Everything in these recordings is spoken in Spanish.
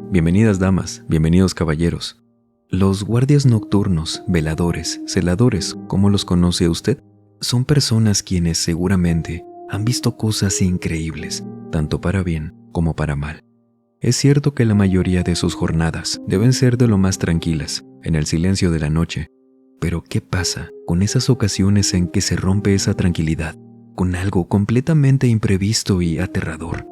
Bienvenidas damas, bienvenidos caballeros. Los guardias nocturnos, veladores, celadores, como los conoce usted, son personas quienes seguramente han visto cosas increíbles, tanto para bien como para mal. Es cierto que la mayoría de sus jornadas deben ser de lo más tranquilas, en el silencio de la noche, pero ¿qué pasa con esas ocasiones en que se rompe esa tranquilidad con algo completamente imprevisto y aterrador?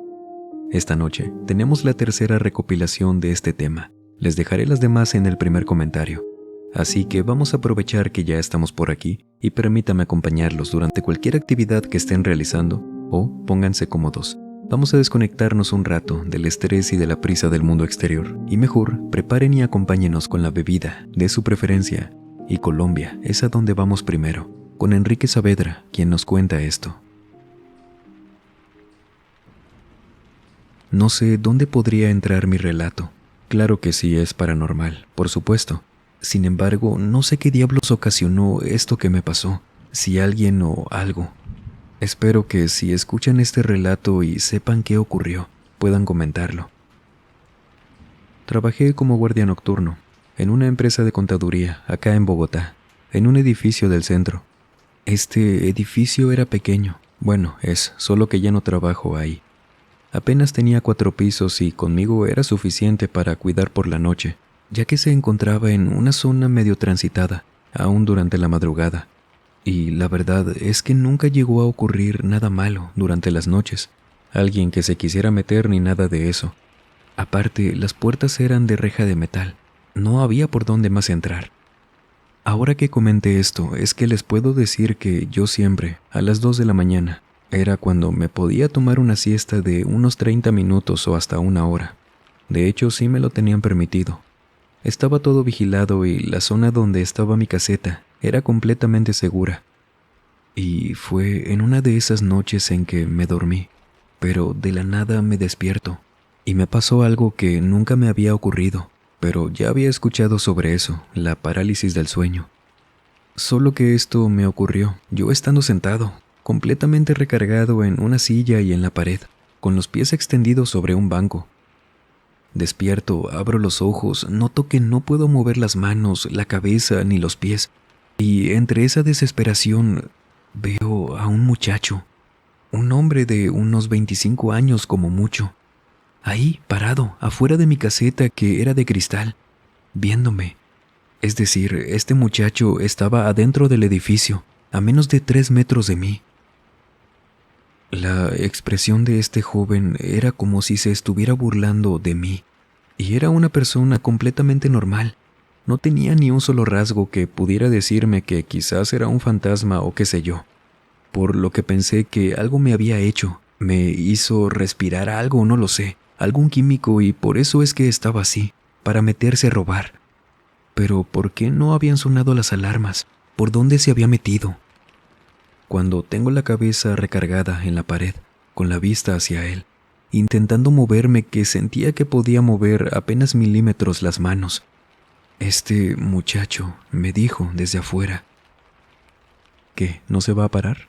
Esta noche tenemos la tercera recopilación de este tema. Les dejaré las demás en el primer comentario. Así que vamos a aprovechar que ya estamos por aquí y permítame acompañarlos durante cualquier actividad que estén realizando o pónganse cómodos. Vamos a desconectarnos un rato del estrés y de la prisa del mundo exterior y mejor preparen y acompáñenos con la bebida de su preferencia. Y Colombia es a donde vamos primero, con Enrique Saavedra, quien nos cuenta esto. No sé dónde podría entrar mi relato. Claro que sí es paranormal, por supuesto. Sin embargo, no sé qué diablos ocasionó esto que me pasó, si alguien o algo. Espero que si escuchan este relato y sepan qué ocurrió, puedan comentarlo. Trabajé como guardia nocturno en una empresa de contaduría acá en Bogotá, en un edificio del centro. Este edificio era pequeño, bueno, solo que ya no trabajo ahí. Apenas tenía 4 pisos y conmigo era suficiente para cuidar por la noche, ya que se encontraba en una zona medio transitada, aún durante la madrugada. Y la verdad es que nunca llegó a ocurrir nada malo durante las noches, alguien que se quisiera meter ni nada de eso. Aparte, las puertas eran de reja de metal, no había por dónde más entrar. Ahora que comenté esto, es que les puedo decir que yo siempre, a las 2 de la mañana, era cuando me podía tomar una siesta de unos 30 minutos o hasta 1 hora. De hecho, sí me lo tenían permitido. Estaba todo vigilado y la zona donde estaba mi caseta era completamente segura. Y fue en una de esas noches en que me dormí, pero de la nada me despierto. Y me pasó algo que nunca me había ocurrido, pero ya había escuchado sobre eso, la parálisis del sueño. Solo que esto me ocurrió yo estando sentado, completamente recargado en una silla y en la pared, con los pies extendidos sobre un banco. Despierto, abro los ojos, noto que no puedo mover las manos, la cabeza ni los pies, y entre esa desesperación veo a un muchacho, un hombre de unos 25 años como mucho, ahí parado, afuera de mi caseta que era de cristal, viéndome. Es decir, este muchacho estaba adentro del edificio, a menos de 3 metros de mí. La expresión de este joven era como si se estuviera burlando de mí, y era una persona completamente normal. No tenía ni un solo rasgo que pudiera decirme que quizás era un fantasma o qué sé yo, por lo que pensé que algo me había hecho, me hizo respirar algo, no lo sé, algún químico y por eso es que estaba así, para meterse a robar. Pero ¿por qué no habían sonado las alarmas? ¿Por dónde se había metido? Cuando tengo la cabeza recargada en la pared, con la vista hacia él, intentando moverme que sentía que podía mover apenas milímetros las manos, este muchacho me dijo desde afuera: ¿qué, no se va a parar?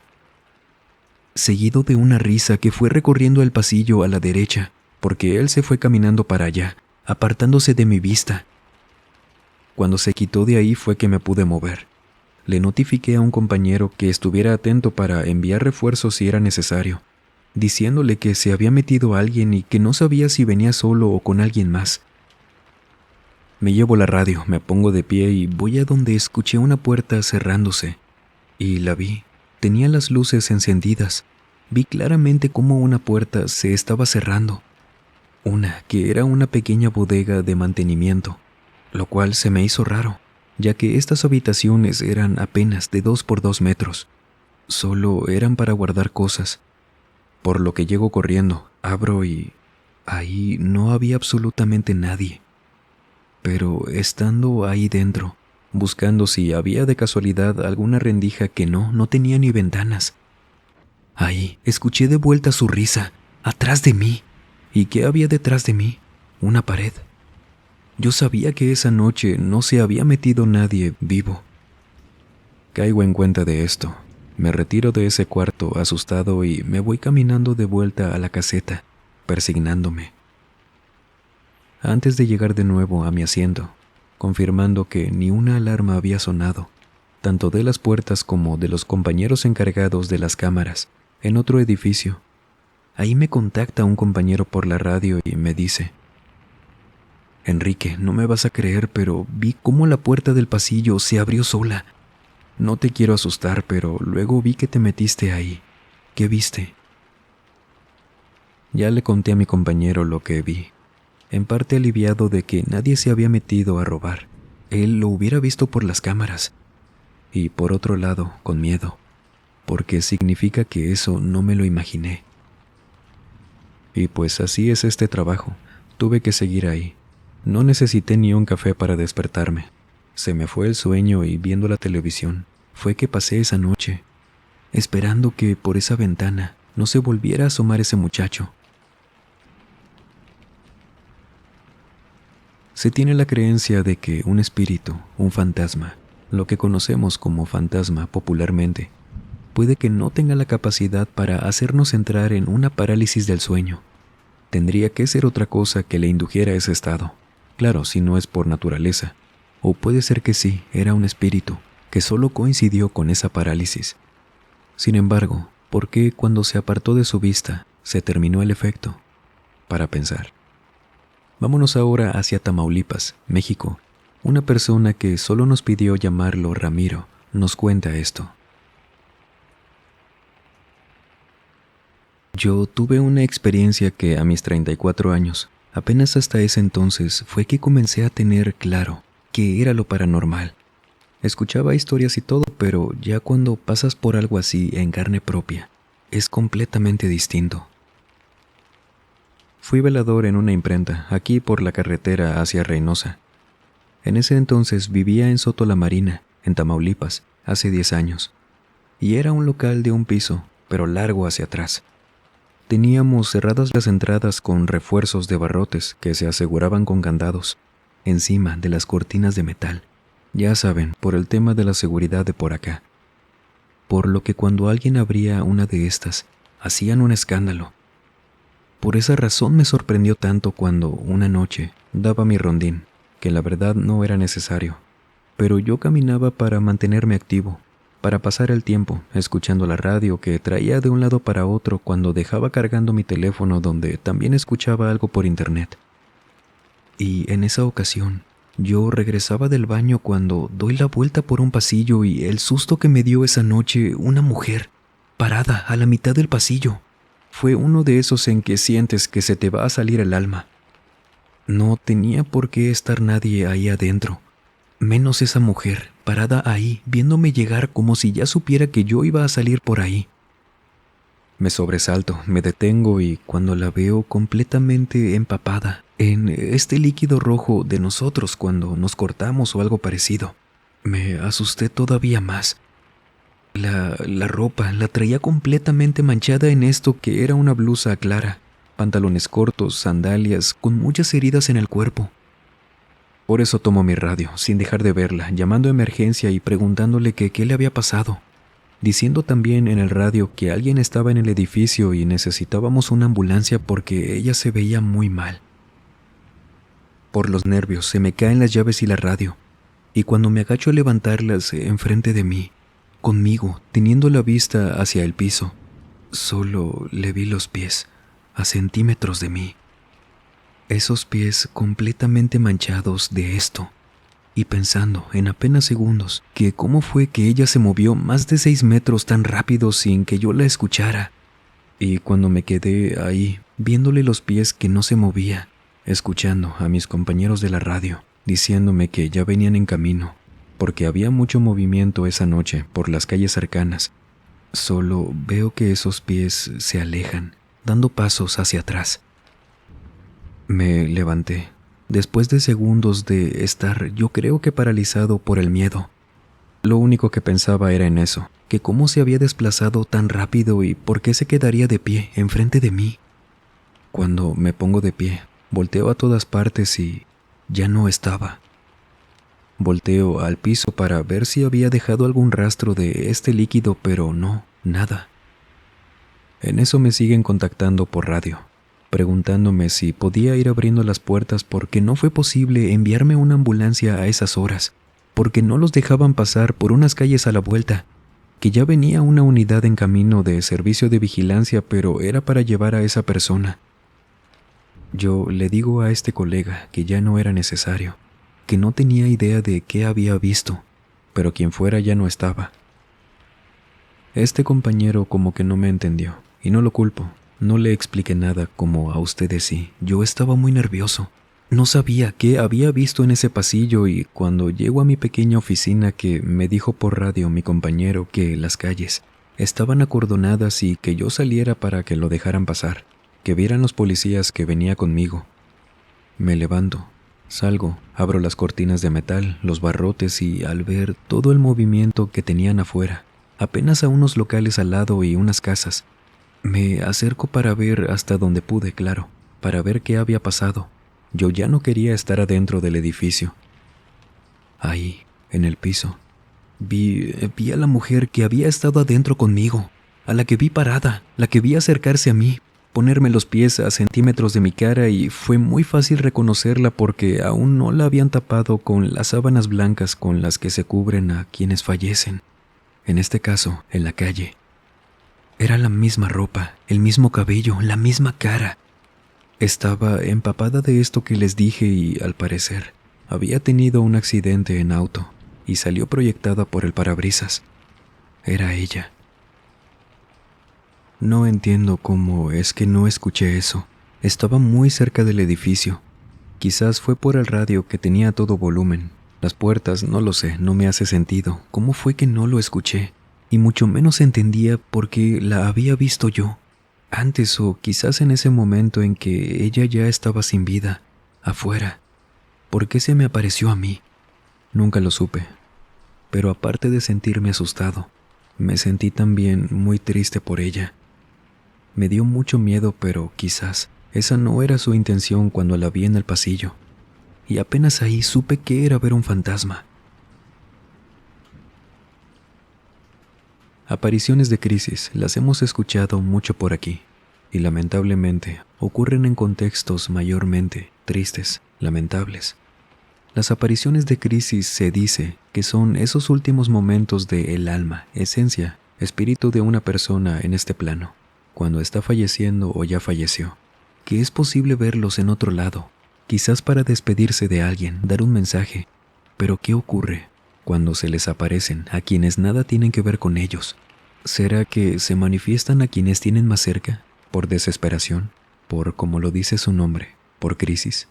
Seguido de una risa que fue recorriendo el pasillo a la derecha, porque él se fue caminando para allá, apartándose de mi vista. Cuando se quitó de ahí fue que me pude mover. Le notifiqué a un compañero que estuviera atento para enviar refuerzos si era necesario, diciéndole que se había metido alguien y que no sabía si venía solo o con alguien más. Me llevo la radio, me pongo de pie y voy a donde escuché una puerta cerrándose. Y la vi, tenía las luces encendidas. Vi claramente cómo una puerta se estaba cerrando. Una que era una pequeña bodega de mantenimiento, lo cual se me hizo raro, ya que estas habitaciones eran apenas de 2 por 2 metros. Solo eran para guardar cosas. Por lo que llego corriendo, abro y ahí no había absolutamente nadie. Pero estando ahí dentro, buscando si había de casualidad alguna rendija que no tenía ni ventanas. Ahí escuché de vuelta su risa, atrás de mí. ¿Y qué había detrás de mí? Una pared. Yo sabía que esa noche no se había metido nadie vivo. Caigo en cuenta de esto. Me retiro de ese cuarto asustado y me voy caminando de vuelta a la caseta, persignándome. antes de llegar de nuevo a mi asiento, confirmando que ni una alarma había sonado, tanto de las puertas como de los compañeros encargados de las cámaras, en otro edificio. Ahí me contacta un compañero por la radio y me dice: Enrique, no me vas a creer, pero vi cómo la puerta del pasillo se abrió sola. No te quiero asustar, pero luego vi que te metiste ahí. ¿Qué viste? Ya le conté a mi compañero lo que vi, en parte aliviado de que nadie se había metido a robar. Él lo hubiera visto por las cámaras. Y por otro lado, con miedo, porque significa que eso no me lo imaginé. Y pues así es este trabajo. Tuve que seguir ahí. No necesité ni un café para despertarme. Se me fue el sueño y viendo la televisión fue que pasé esa noche, esperando que por esa ventana no se volviera a asomar ese muchacho. Se tiene la creencia de que un espíritu, un fantasma, lo que conocemos como fantasma popularmente, puede que no tenga la capacidad para hacernos entrar en una parálisis del sueño. Tendría que ser otra cosa que le indujera a ese estado. Claro, si no es por naturaleza. O puede ser que sí, era un espíritu que solo coincidió con esa parálisis. Sin embargo, ¿por qué cuando se apartó de su vista se terminó el efecto? Para pensar. Vámonos ahora hacia Tamaulipas, México. Una persona que solo nos pidió llamarlo Ramiro nos cuenta esto. Yo tuve una experiencia que a mis 34 años, apenas hasta ese entonces, fue que comencé a tener claro qué era lo paranormal. Escuchaba historias y todo, pero ya cuando pasas por algo así en carne propia, es completamente distinto. Fui velador en una imprenta, aquí por la carretera hacia Reynosa. En ese entonces vivía en Soto la Marina, en Tamaulipas, hace 10 años. Y era un local de un piso, pero largo hacia atrás. Teníamos cerradas las entradas con refuerzos de barrotes que se aseguraban con candados, encima de las cortinas de metal. Ya saben, por el tema de la seguridad de por acá. Por lo que cuando alguien abría una de estas, hacían un escándalo. Por esa razón me sorprendió tanto cuando, una noche, daba mi rondín, que la verdad no era necesario. Pero yo caminaba para mantenerme activo, para pasar el tiempo, escuchando la radio que traía de un lado para otro cuando dejaba cargando mi teléfono donde también escuchaba algo por internet. Y en esa ocasión, yo regresaba del baño cuando doy la vuelta por un pasillo y el susto que me dio esa noche una mujer, parada a la mitad del pasillo. Fue uno de esos en que sientes que se te va a salir el alma. No tenía por qué estar nadie ahí adentro, menos esa mujer, parada ahí, viéndome llegar como si ya supiera que yo iba a salir por ahí. Me sobresalto, me detengo y cuando la veo completamente empapada en este líquido rojo de nosotros cuando nos cortamos o algo parecido, me asusté todavía más. La ropa la traía completamente manchada en esto que era una blusa clara, pantalones cortos, sandalias, con muchas heridas en el cuerpo. Por eso tomo mi radio, sin dejar de verla, llamando a emergencia y preguntándole que qué le había pasado, diciendo también en el radio que alguien estaba en el edificio y necesitábamos una ambulancia porque ella se veía muy mal. Por los nervios se me caen las llaves y la radio, y cuando me agacho a levantarlas enfrente de mí, conmigo, teniendo la vista hacia el piso, solo le vi los pies, a centímetros de mí. Esos pies completamente manchados de esto, y pensando en apenas segundos que cómo fue que ella se movió más de 6 metros tan rápido sin que yo la escuchara. Y cuando me quedé ahí, viéndole los pies que no se movía, escuchando a mis compañeros de la radio, diciéndome que ya venían en camino, porque había mucho movimiento esa noche por las calles cercanas, solo veo que esos pies se alejan, dando pasos hacia atrás. Me levanté, después de segundos de estar, yo creo que paralizado por el miedo. Lo único que pensaba era en eso, que cómo se había desplazado tan rápido y por qué se quedaría de pie enfrente de mí. Cuando me pongo de pie, volteo a todas partes y ya no estaba. Volteo al piso para ver si había dejado algún rastro de este líquido, pero no, nada. En eso me siguen contactando por radio. preguntándome si podía ir abriendo las puertas porque no fue posible enviarme una ambulancia a esas horas, porque no los dejaban pasar por unas calles a la vuelta, que ya venía una unidad en camino de servicio de vigilancia, pero era para llevar a esa persona. Yo le digo a este colega que ya no era necesario, que no tenía idea de qué había visto, pero quien fuera ya no estaba. Este compañero como que no me entendió, y no lo culpo. No le expliqué nada como a ustedes sí. Yo estaba muy nervioso. No sabía qué había visto en ese pasillo y cuando llego a mi pequeña oficina que me dijo por radio mi compañero que las calles estaban acordonadas y que yo saliera para que lo dejaran pasar, que vieran los policías que venía conmigo. Me levanto, salgo, abro las cortinas de metal, los barrotes y al ver todo el movimiento que tenían afuera, apenas a unos locales al lado y unas casas, me acerco para ver hasta donde pude, claro, para ver qué había pasado. Yo ya no quería estar adentro del edificio. Ahí, en el piso, vi a la mujer que había estado adentro conmigo, a la que vi parada, la que vi acercarse a mí, ponerme los pies a centímetros de mi cara y fue muy fácil reconocerla porque aún no la habían tapado con las sábanas blancas con las que se cubren a quienes fallecen. En este caso, en la calle. Era la misma ropa, el mismo cabello, la misma cara. Estaba empapada de esto que les dije y, al parecer, había tenido un accidente en auto y salió proyectada por el parabrisas. Era ella. No entiendo cómo es que no escuché eso. Estaba muy cerca del edificio. Quizás fue por el radio que tenía a todo volumen. Las puertas, no lo sé, no me hace sentido. ¿Cómo fue que no lo escuché? Y mucho menos entendía por qué la había visto yo. Antes o quizás en ese momento en que ella ya estaba sin vida, afuera. ¿Por qué se me apareció a mí? Nunca lo supe. Pero aparte de sentirme asustado, me sentí también muy triste por ella. Me dio mucho miedo, pero quizás esa no era su intención cuando la vi en el pasillo. Y apenas ahí supe que era ver un fantasma. Apariciones de crisis las hemos escuchado mucho por aquí, y lamentablemente ocurren en contextos mayormente tristes, lamentables. Las apariciones de crisis se dice que son esos últimos momentos de el alma, esencia, espíritu de una persona en este plano, cuando está falleciendo o ya falleció, que es posible verlos en otro lado, quizás para despedirse de alguien, dar un mensaje. Pero ¿qué ocurre cuando se les aparecen a quienes nada tienen que ver con ellos? ¿Será que se manifiestan a quienes tienen más cerca, por desesperación, por, como lo dice su nombre, por crisis?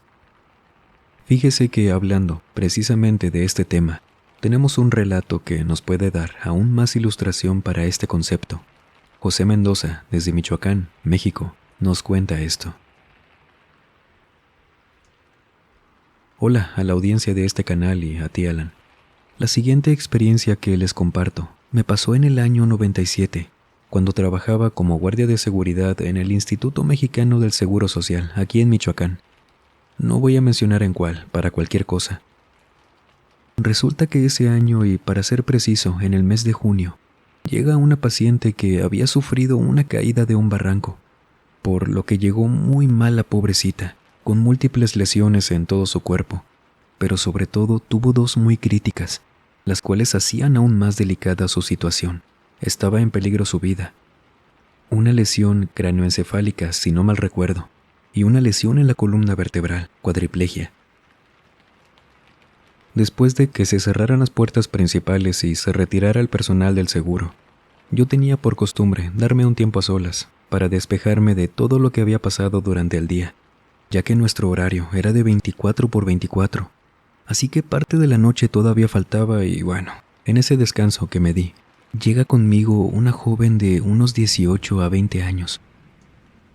Fíjese que hablando precisamente de este tema, tenemos un relato que nos puede dar aún más ilustración para este concepto. José Mendoza, desde Michoacán, México, nos cuenta esto. Hola a la audiencia de este canal y a ti, Alan. La siguiente experiencia que les comparto me pasó en el año 97, cuando trabajaba como guardia de seguridad en el Instituto Mexicano del Seguro Social, aquí en Michoacán. No voy a mencionar en cuál, para cualquier cosa. Resulta que ese año, y para ser preciso, en el mes de junio, llega una paciente que había sufrido una caída de un barranco, por lo que llegó muy mal la pobrecita, con múltiples lesiones en todo su cuerpo, pero sobre todo tuvo dos muy críticas, las cuales hacían aún más delicada su situación. Estaba en peligro su vida. Una lesión cráneoencefálica, si no mal recuerdo, y una lesión en la columna vertebral, cuadriplegia. Después de que se cerraran las puertas principales y se retirara el personal del seguro, yo tenía por costumbre darme un tiempo a solas para despejarme de todo lo que había pasado durante el día, ya que nuestro horario era de 24/24, así que parte de la noche todavía faltaba y bueno, en ese descanso que me di, llega conmigo una joven de unos 18 a 20 años.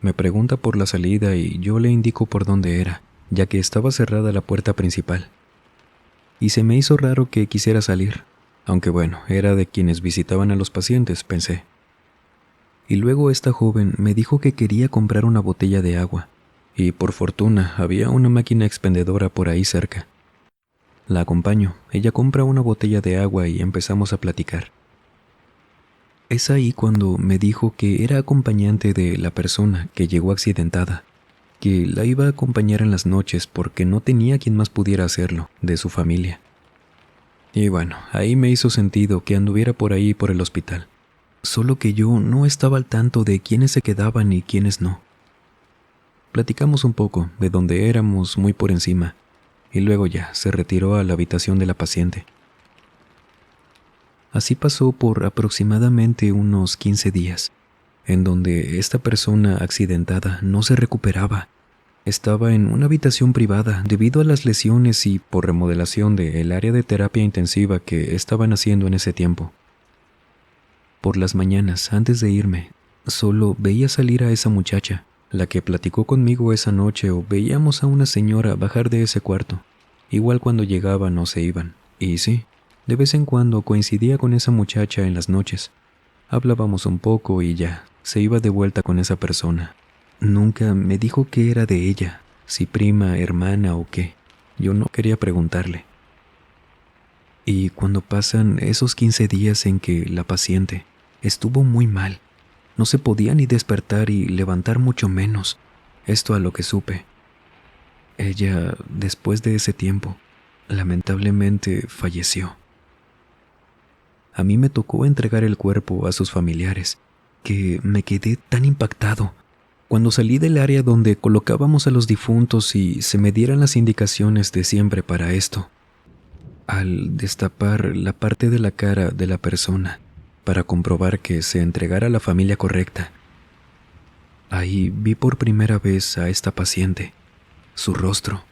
Me pregunta por la salida y yo le indico por dónde era, ya que estaba cerrada la puerta principal. Y se me hizo raro que quisiera salir, aunque bueno, era de quienes visitaban a los pacientes, pensé. Y luego esta joven me dijo que quería comprar una botella de agua, y por fortuna había una máquina expendedora por ahí cerca. La acompaño, ella compra una botella de agua y empezamos a platicar. Es ahí cuando me dijo que era acompañante de la persona que llegó accidentada, que la iba a acompañar en las noches porque no tenía quien más pudiera hacerlo, de su familia. Y bueno, ahí me hizo sentido que anduviera por ahí por el hospital. Solo que yo no estaba al tanto de quiénes se quedaban y quiénes no. Platicamos un poco de dónde éramos muy por encima, y luego ya se retiró a la habitación de la paciente. Así pasó por aproximadamente unos 15 días, en donde esta persona accidentada no se recuperaba. Estaba en una habitación privada debido a las lesiones y por remodelación del área de terapia intensiva que estaban haciendo en ese tiempo. Por las mañanas, antes de irme, solo veía salir a esa muchacha, la que platicó conmigo esa noche, o veíamos a una señora bajar de ese cuarto, igual cuando llegaban o se iban. Y sí, de vez en cuando coincidía con esa muchacha en las noches. Hablábamos un poco y ya, se iba de vuelta con esa persona. Nunca me dijo qué era de ella, si prima, hermana o qué. Yo no quería preguntarle. Y cuando pasan esos 15 días en que la paciente estuvo muy mal, no se podía ni despertar y levantar mucho menos, esto a lo que supe. Ella, después de ese tiempo, lamentablemente falleció. A mí me tocó entregar el cuerpo a sus familiares, que me quedé tan impactado. Cuando salí del área donde colocábamos a los difuntos y se me dieran las indicaciones de siempre para esto, al destapar la parte de la cara de la persona para comprobar que se entregara a la familia correcta, ahí vi por primera vez a esta paciente, su rostro.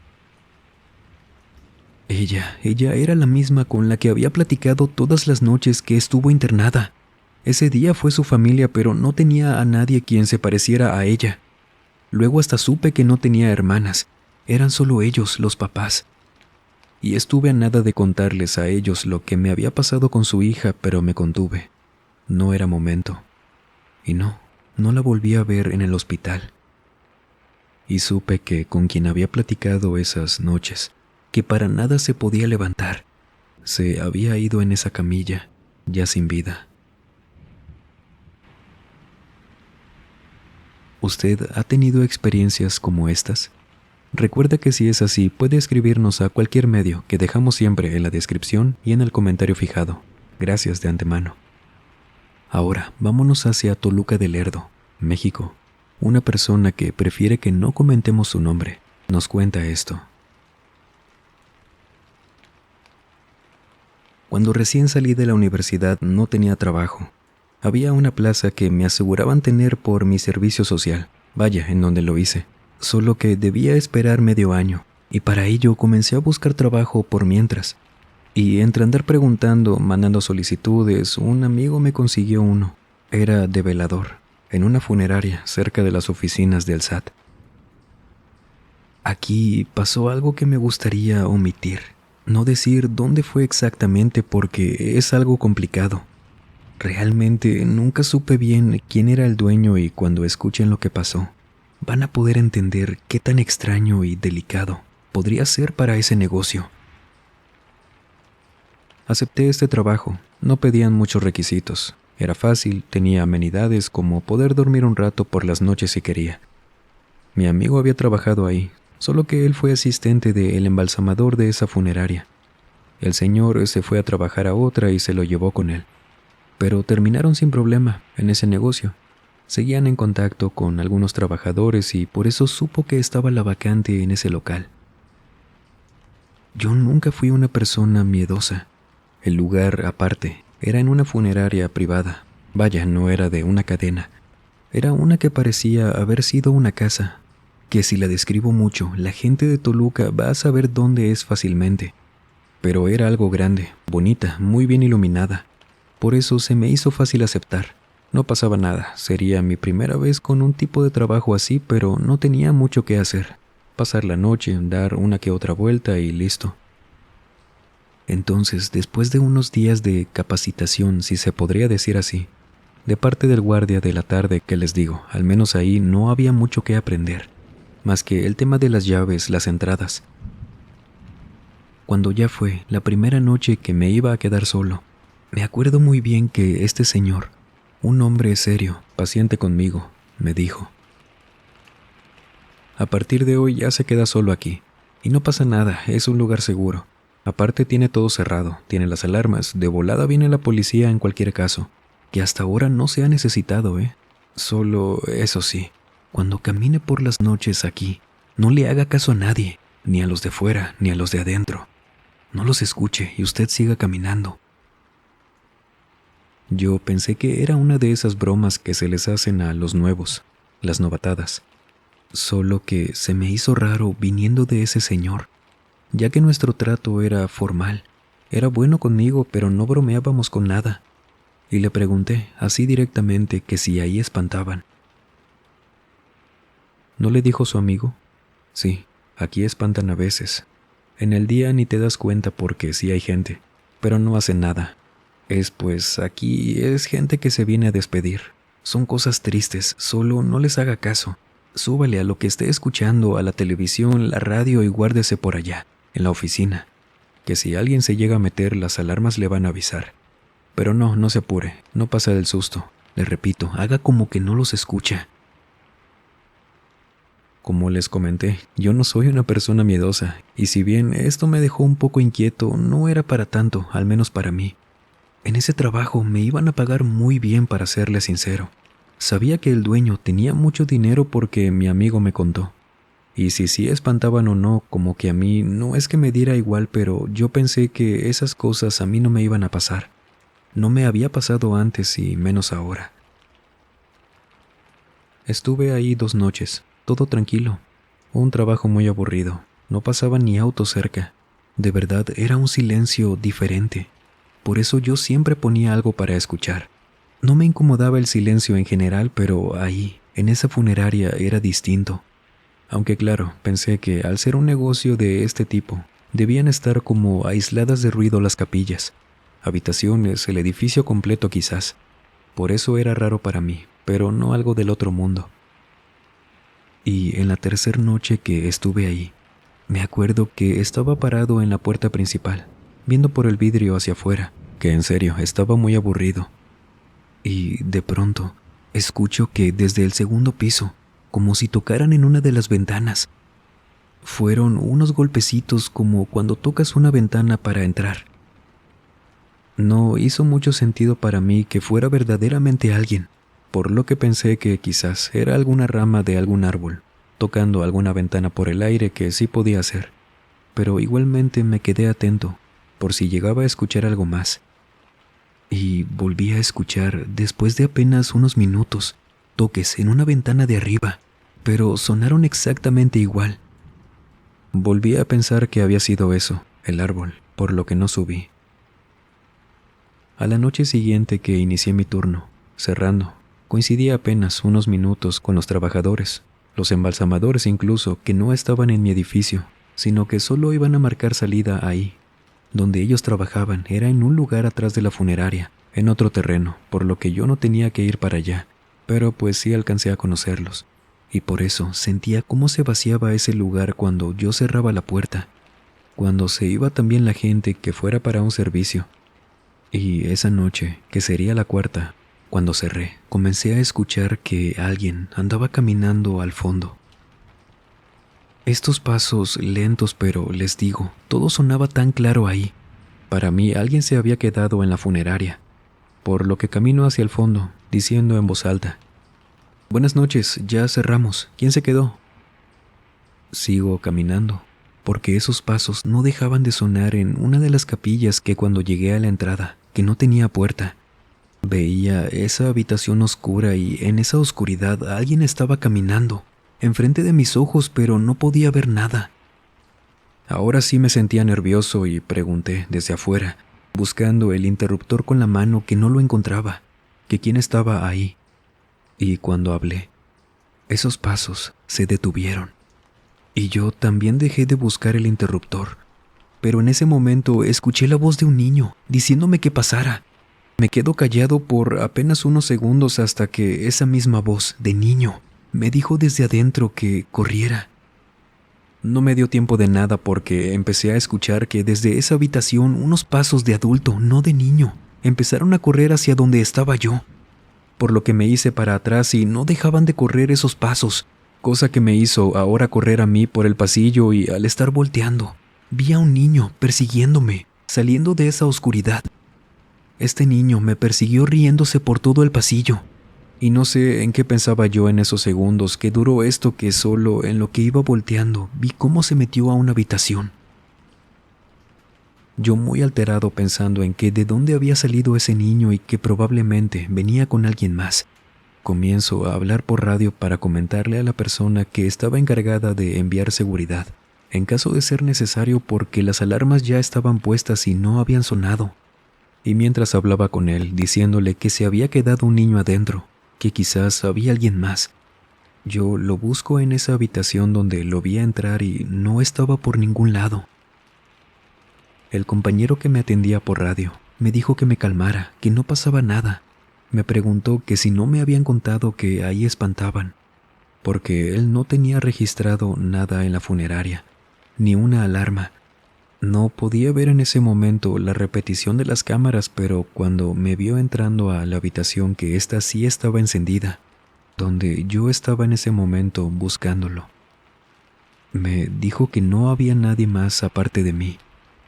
Ella era la misma con la que había platicado todas las noches que estuvo internada. Ese día fue su familia, pero no tenía a nadie quien se pareciera a ella. Luego hasta supe que no tenía hermanas, eran solo ellos, los papás. Y estuve a nada de contarles a ellos lo que me había pasado con su hija, pero me contuve. No era momento. Y no la volví a ver en el hospital. Y supe que con quien había platicado esas noches, que para nada se podía levantar, se había ido en esa camilla, ya sin vida. ¿Usted ha tenido experiencias como estas? Recuerda que si es así, puede escribirnos a cualquier medio que dejamos siempre en la descripción y en el comentario fijado. Gracias de antemano. Ahora, vámonos hacia Toluca del Lerdo, México. Una persona que prefiere que no comentemos su nombre nos cuenta esto. Cuando recién salí de la universidad no tenía trabajo. Había una plaza que me aseguraban tener por mi servicio social, vaya, en donde lo hice. Solo que debía esperar medio año, y para ello comencé a buscar trabajo por mientras. Y entre andar preguntando, mandando solicitudes, un amigo me consiguió uno. Era de velador, en una funeraria cerca de las oficinas del SAT. Aquí pasó algo que me gustaría omitir, no decir dónde fue exactamente porque es algo complicado. Realmente nunca supe bien quién era el dueño y cuando escuchen lo que pasó, van a poder entender qué tan extraño y delicado podría ser para ese negocio. Acepté este trabajo, no pedían muchos requisitos, era fácil, tenía amenidades como poder dormir un rato por las noches si quería. Mi amigo había trabajado ahí, solo que él fue asistente del embalsamador de esa funeraria. El señor se fue a trabajar a otra y se lo llevó con él. Pero terminaron sin problema en ese negocio. Seguían en contacto con algunos trabajadores y por eso supo que estaba la vacante en ese local. Yo nunca fui una persona miedosa. El lugar, aparte, era en una funeraria privada. Vaya, no era de una cadena. Era una que parecía haber sido una casa, que si la describo mucho, la gente de Toluca va a saber dónde es fácilmente. Pero era algo grande, bonita, muy bien iluminada. Por eso se me hizo fácil aceptar. No pasaba nada, sería mi primera vez con un tipo de trabajo así, pero no tenía mucho que hacer. Pasar la noche, dar una que otra vuelta y listo. Entonces, después de unos días de capacitación, si se podría decir así, de parte del guardia de la tarde, que les digo, al menos ahí no había mucho que aprender, más que el tema de las llaves, las entradas. Cuando ya fue la primera noche que me iba a quedar solo, me acuerdo muy bien que este señor, un hombre serio, paciente conmigo, me dijo: A partir de hoy ya se queda solo aquí. Y no pasa nada, es un lugar seguro. Aparte tiene todo cerrado, tiene las alarmas, de volada viene la policía en cualquier caso, que hasta ahora no se ha necesitado, ¿eh? Solo, eso sí, cuando camine por las noches aquí, no le haga caso a nadie, ni a los de fuera, ni a los de adentro. No los escuche y usted siga caminando. Yo pensé que era una de esas bromas que se les hacen a los nuevos, las novatadas. Solo que se me hizo raro viniendo de ese señor, ya que nuestro trato era formal. Era bueno conmigo, pero no bromeábamos con nada. Y le pregunté, así directamente, que si ahí espantaban. ¿No le dijo su amigo? Sí, aquí espantan a veces. En el día ni te das cuenta porque sí hay gente, pero no hacen nada. Pues aquí es gente que se viene a despedir. Son cosas tristes, solo no les haga caso. Súbale a lo que esté escuchando, a la televisión, la radio y guárdese por allá, en la oficina. Que si alguien se llega a meter, las alarmas le van a avisar. Pero no se apure, no pasa del susto. Le repito, haga como que no los escucha. Como les comenté, yo no soy una persona miedosa, y si bien esto me dejó un poco inquieto, no era para tanto, al menos para mí. En ese trabajo me iban a pagar muy bien, para serle sincero. Sabía que el dueño tenía mucho dinero porque mi amigo me contó. Y si sí espantaban o no, como que a mí no es que me diera igual, pero yo pensé que esas cosas a mí no me iban a pasar. No me había pasado antes y menos ahora. Estuve ahí 2 noches, todo tranquilo. Un trabajo muy aburrido, no pasaba ni auto cerca. De verdad era un silencio diferente. Por eso yo siempre ponía algo para escuchar. No me incomodaba el silencio en general, pero ahí, en esa funeraria, era distinto. Aunque claro, pensé que al ser un negocio de este tipo, debían estar como aisladas de ruido las capillas, habitaciones, el edificio completo quizás. Por eso era raro para mí, pero no algo del otro mundo. Y en la tercera noche que estuve ahí, me acuerdo que estaba parado en la puerta principal, viendo por el vidrio hacia afuera, que en serio estaba muy aburrido. Y de pronto, escucho que desde el segundo piso, como si tocaran en una de las ventanas. Fueron unos golpecitos como cuando tocas una ventana para entrar. No hizo mucho sentido para mí que fuera verdaderamente alguien, por lo que pensé que quizás era alguna rama de algún árbol, tocando alguna ventana por el aire, que sí podía hacer. Pero igualmente me quedé atento, por si llegaba a escuchar algo más. Y volví a escuchar, después de apenas unos minutos, toques en una ventana de arriba, pero sonaron exactamente igual. Volví a pensar que había sido eso, el árbol, por lo que no subí. A la noche siguiente que inicié mi turno, cerrando, coincidí apenas unos minutos con los trabajadores, los embalsamadores incluso, que no estaban en mi edificio, sino que solo iban a marcar salida ahí. Donde ellos trabajaban era en un lugar atrás de la funeraria, en otro terreno, por lo que yo no tenía que ir para allá, pero pues sí alcancé a conocerlos. Y por eso sentía cómo se vaciaba ese lugar cuando yo cerraba la puerta, cuando se iba también la gente que fuera para un servicio. Y esa noche, que sería la cuarta, cuando cerré, comencé a escuchar que alguien andaba caminando al fondo. Estos pasos lentos, pero les digo, todo sonaba tan claro ahí. Para mí alguien se había quedado en la funeraria, por lo que camino hacia el fondo, diciendo en voz alta: «Buenas noches, ya cerramos, ¿quién se quedó?». Sigo caminando, porque esos pasos no dejaban de sonar en una de las capillas que cuando llegué a la entrada, que no tenía puerta, veía esa habitación oscura y en esa oscuridad alguien estaba caminando enfrente de mis ojos, pero no podía ver nada. Ahora sí me sentía nervioso y pregunté desde afuera, buscando el interruptor con la mano, que no lo encontraba, que quién estaba ahí. Y cuando hablé, esos pasos se detuvieron. Y yo también dejé de buscar el interruptor. Pero en ese momento escuché la voz de un niño diciéndome que pasara. Me quedo callado por apenas unos segundos hasta que esa misma voz de niño me dijo desde adentro que corriera. No me dio tiempo de nada porque empecé a escuchar que desde esa habitación unos pasos de adulto, no de niño, empezaron a correr hacia donde estaba yo. Por lo que me hice para atrás y no dejaban de correr esos pasos. cosa que me hizo ahora correr a mí por el pasillo y al estar volteando, vi a un niño persiguiéndome, saliendo de esa oscuridad. Este niño me persiguió riéndose por todo el pasillo. Y no sé en qué pensaba yo en esos segundos que duró esto, que solo en lo que iba volteando vi cómo se metió a una habitación. Yo muy alterado pensando en que de dónde había salido ese niño y que probablemente venía con alguien más. Comienzo a hablar por radio para comentarle a la persona que estaba encargada de enviar seguridad, en caso de ser necesario, porque las alarmas ya estaban puestas y no habían sonado. Y mientras hablaba con él, diciéndole que se había quedado un niño adentro, que quizás había alguien más. Yo lo busco en esa habitación donde lo vi entrar y no estaba por ningún lado. El compañero que me atendía por radio me dijo que me calmara, que no pasaba nada. Me preguntó que si no me habían contado que ahí espantaban, porque él no tenía registrado nada en la funeraria, ni una alarma. No podía ver en ese momento la repetición de las cámaras, pero cuando me vio entrando a la habitación, que ésta sí estaba encendida, donde yo estaba en ese momento buscándolo, me dijo que no había nadie más aparte de mí,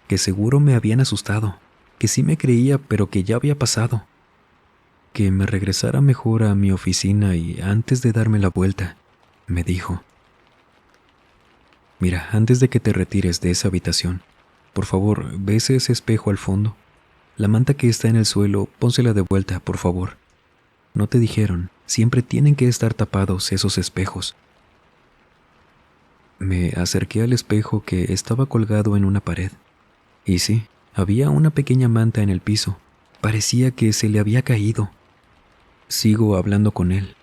que seguro me habían asustado, que sí me creía, pero que ya había pasado, que me regresara mejor a mi oficina, y antes de darme la vuelta, me dijo: «Mira, antes de que te retires de esa habitación, por favor, ¿ves ese espejo al fondo? La manta que está en el suelo, pónsela de vuelta, por favor. ¿No te dijeron? Siempre tienen que estar tapados esos espejos». Me acerqué al espejo que estaba colgado en una pared. Y sí, había una pequeña manta en el piso. Parecía que se le había caído. Sigo hablando con él,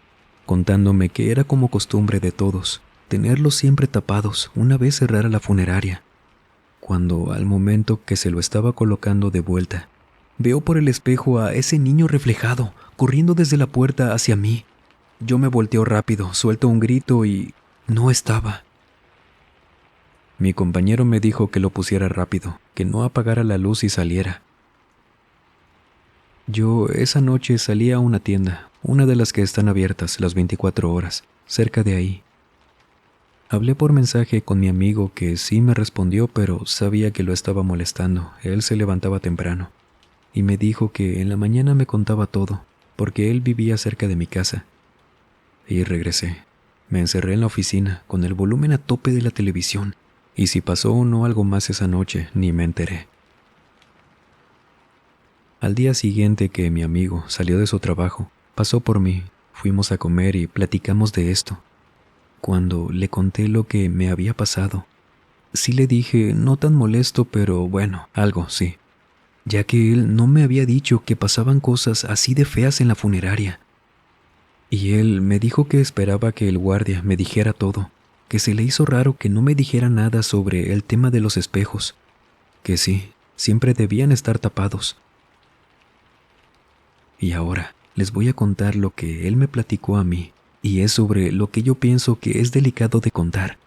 contándome que era como costumbre de todos, tenerlos siempre tapados una vez cerrara la funeraria. Cuando al momento que se lo estaba colocando de vuelta, veo por el espejo a ese niño reflejado, corriendo desde la puerta hacia mí. Yo me volteo rápido, suelto un grito y no estaba. Mi compañero me dijo que lo pusiera rápido, que no apagara la luz y saliera. Yo esa noche salí a una tienda, una de las que están abiertas las 24 horas, cerca de ahí. Hablé por mensaje con mi amigo, que sí me respondió, pero sabía que lo estaba molestando. Él se levantaba temprano y me dijo que en la mañana me contaba todo, porque él vivía cerca de mi casa. Y regresé. Me encerré en la oficina con el volumen a tope de la televisión, y si pasó o no algo más esa noche, ni me enteré. Al día siguiente que mi amigo salió de su trabajo, pasó por mí, fuimos a comer y platicamos de esto. Cuando le conté lo que me había pasado, sí le dije, no tan molesto, pero bueno, algo sí, ya que él no me había dicho que pasaban cosas así de feas en la funeraria. Y él me dijo que esperaba que el guardia me dijera todo, que se le hizo raro que no me dijera nada sobre el tema de los espejos, que sí, siempre debían estar tapados. Y ahora les voy a contar lo que él me platicó a mí, y es sobre lo que yo pienso que es delicado de contar,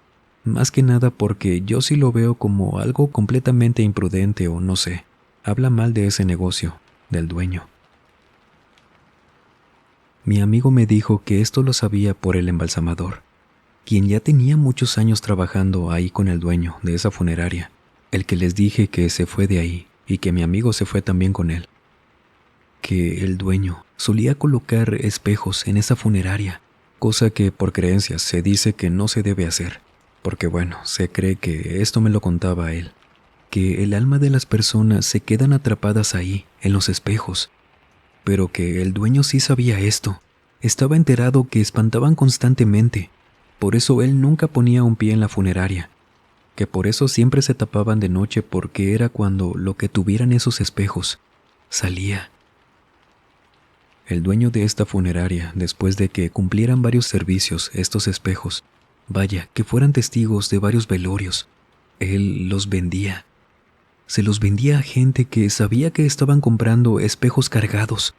más que nada porque yo sí lo veo como algo completamente imprudente, o no sé, habla mal de ese negocio, del dueño. Mi amigo me dijo que esto lo sabía por el embalsamador, quien ya tenía muchos años trabajando ahí con el dueño de esa funeraria, el que les dije que se fue de ahí y que mi amigo se fue también con él. Que el dueño solía colocar espejos en esa funeraria, cosa que por creencias se dice que no se debe hacer, porque bueno, se cree que esto me lo contaba él, que el alma de las personas se quedan atrapadas ahí, en los espejos, pero que el dueño sí sabía esto, estaba enterado que espantaban constantemente, por eso él nunca ponía un pie en la funeraria, que por eso siempre se tapaban de noche, porque era cuando lo que tuvieran esos espejos salía. El dueño de esta funeraria, después de que cumplieran varios servicios estos espejos, vaya, que fueran testigos de varios velorios, él los vendía. Se los vendía a gente que sabía que estaban comprando espejos cargados.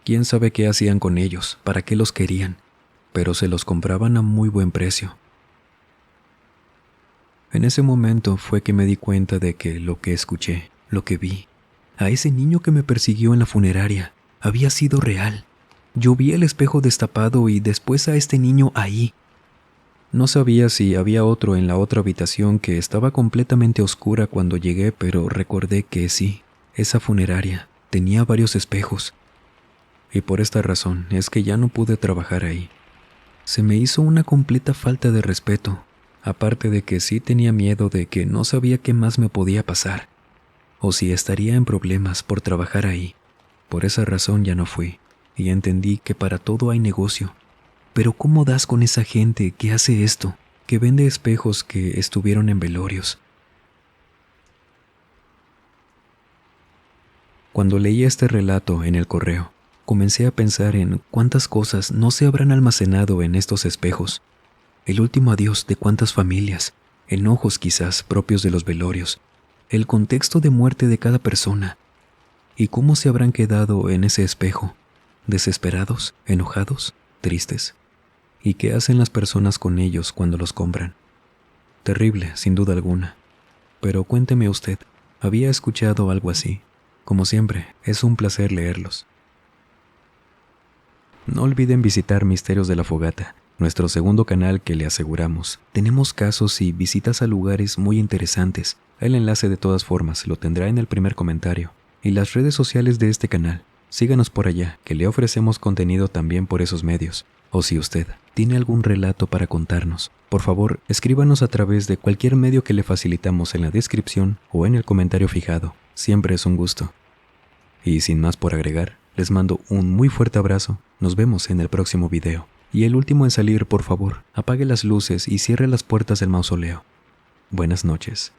Quién sabe qué hacían con ellos, para qué los querían, pero se los compraban a muy buen precio. En ese momento fue que me di cuenta de que lo que escuché, lo que vi, a ese niño que me persiguió en la funeraria, había sido real. Yo vi el espejo destapado y después a este niño ahí. No sabía si había otro en la otra habitación, que estaba completamente oscura cuando llegué, pero recordé que sí, esa funeraria tenía varios espejos. Y por esta razón es que ya no pude trabajar ahí. Se me hizo una completa falta de respeto, aparte de que sí tenía miedo de que no sabía qué más me podía pasar, o si estaría en problemas por trabajar ahí. Por esa razón ya no fui, y entendí que para todo hay negocio. Pero ¿cómo das con esa gente que hace esto, que vende espejos que estuvieron en velorios? Cuando leí este relato en el correo, comencé a pensar en cuántas cosas no se habrán almacenado en estos espejos. El último adiós de cuántas familias, enojos quizás propios de los velorios, el contexto de muerte de cada persona, y cómo se habrán quedado en ese espejo, desesperados, enojados, tristes. ¿Y qué hacen las personas con ellos cuando los compran? Terrible, sin duda alguna. Pero cuénteme usted, ¿había escuchado algo así? Como siempre, es un placer leerlos. No olviden visitar Misterios de la Fogata, nuestro segundo canal que le aseguramos. Tenemos casos y visitas a lugares muy interesantes. El enlace de todas formas lo tendrá en el primer comentario. Y las redes sociales de este canal. Síganos por allá, que le ofrecemos contenido también por esos medios. O si usted tiene algún relato para contarnos, por favor, escríbanos a través de cualquier medio que le facilitamos en la descripción o en el comentario fijado. Siempre es un gusto. Y sin más por agregar, les mando un muy fuerte abrazo. Nos vemos en el próximo video. Y el último en salir, por favor, apague las luces y cierre las puertas del mausoleo. Buenas noches.